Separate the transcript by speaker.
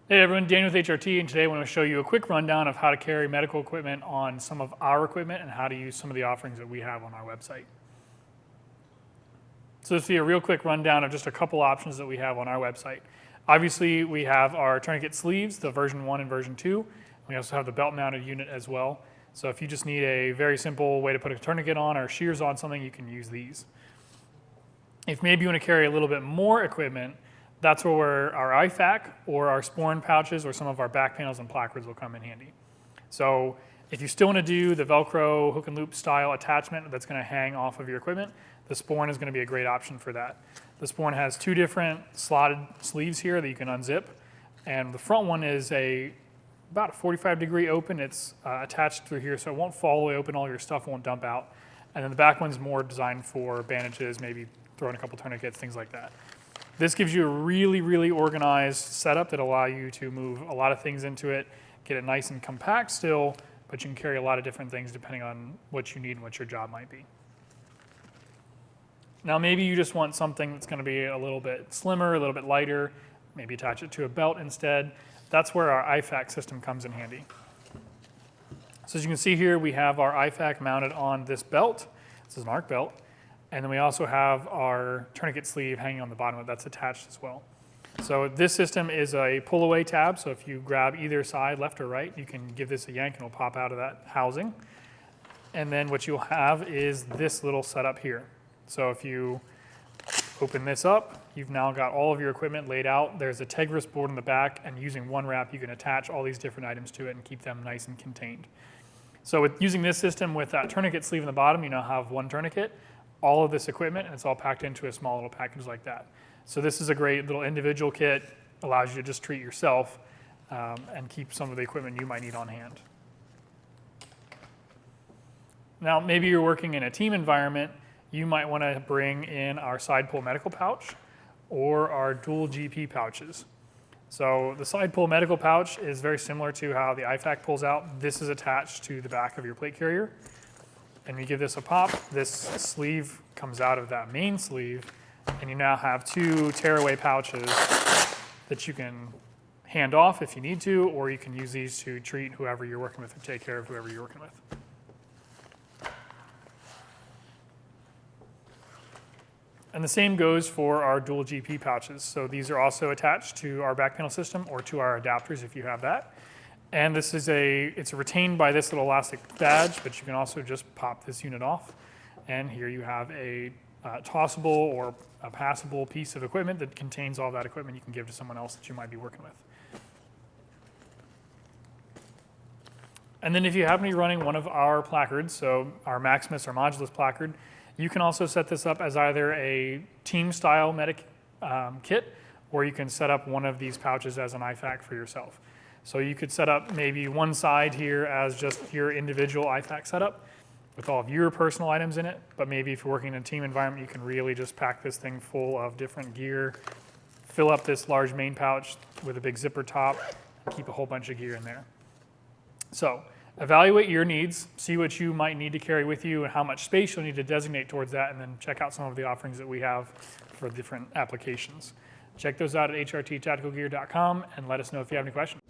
Speaker 1: Hey everyone, Daniel with HRT, and today I want to show you a quick rundown of how to carry medical equipment on some of our equipment and how to use some of the offerings that we have on our website. So this will be a real quick rundown of just a couple options that we have on our website. Obviously, we have our tourniquet sleeves, the version 1 and version 2. We also have the belt-mounted unit as well. So if you just need a very simple way to put a tourniquet on or shears on something, you can use these. If maybe you want to carry a little bit more equipment, that's where our IFAK or our sporn pouches or some of our back panels and placards will come in handy. So if you still want to do the Velcro hook and loop style attachment that's going to hang off of your equipment, the sporn is going to be a great option for that. The sporn has two different slotted sleeves here that you can unzip, and the front one is about a 45-degree open. It's attached through here, so it won't fall all the way open, all your stuff won't dump out. And then the back one's more designed for bandages, maybe throw in a couple tourniquets, things like that. This gives you a really, really organized setup that allow you to move a lot of things into it, get it nice and compact still, but you can carry a lot of different things depending on what you need and what your job might be. Now maybe you just want something that's going to be a little bit slimmer, a little bit lighter, maybe attach it to a belt instead. That's where our IFAK system comes in handy. So as you can see here, we have our IFAK mounted on this belt. This is an arc belt. And then we also have our tourniquet sleeve hanging on the bottom of it that's attached as well. So this system is a pull-away tab, so if you grab either side, left or right, you can give this a yank and it'll pop out of that housing. And then what you'll have is this little setup here. So if you open this up, you've now got all of your equipment laid out. There's a Tegris board in the back, and using one wrap, you can attach all these different items to it and keep them nice and contained. So with using this system with that tourniquet sleeve in the bottom, you now have one tourniquet, all of this equipment, and it's all packed into a small little package like that. So this is a great little individual kit, allows you to just treat yourself and keep some of the equipment you might need on hand. Now maybe you're working in a team environment, you might want to bring in our side pull medical pouch or our dual GP pouches. So the side pull medical pouch is very similar to how the IFAK pulls out. This is attached to the back of your plate carrier. And you give this a pop, this sleeve comes out of that main sleeve, and you now have two tearaway pouches that you can hand off if you need to, or you can use these to treat whoever you're working with or take care of whoever you're working with. And the same goes for our dual GP pouches. So these are also attached to our back panel system or to our adapters if you have that. And this is it's retained by this little elastic badge, but you can also just pop this unit off. And here you have a tossable or a passable piece of equipment that contains all that equipment you can give to someone else that you might be working with. And then if you happen to be running one of our placards, so our Maximus or Modulus placard, you can also set this up as either a team-style medic kit, or you can set up one of these pouches as an IFAK for yourself. So you could set up maybe one side here as just your individual IFAK setup with all of your personal items in it, but maybe if you're working in a team environment, you can really just pack this thing full of different gear, fill up this large main pouch with a big zipper top, and keep a whole bunch of gear in there. So evaluate your needs, see what you might need to carry with you and how much space you'll need to designate towards that, and then check out some of the offerings that we have for different applications. Check those out at hrttacticalgear.com and let us know if you have any questions.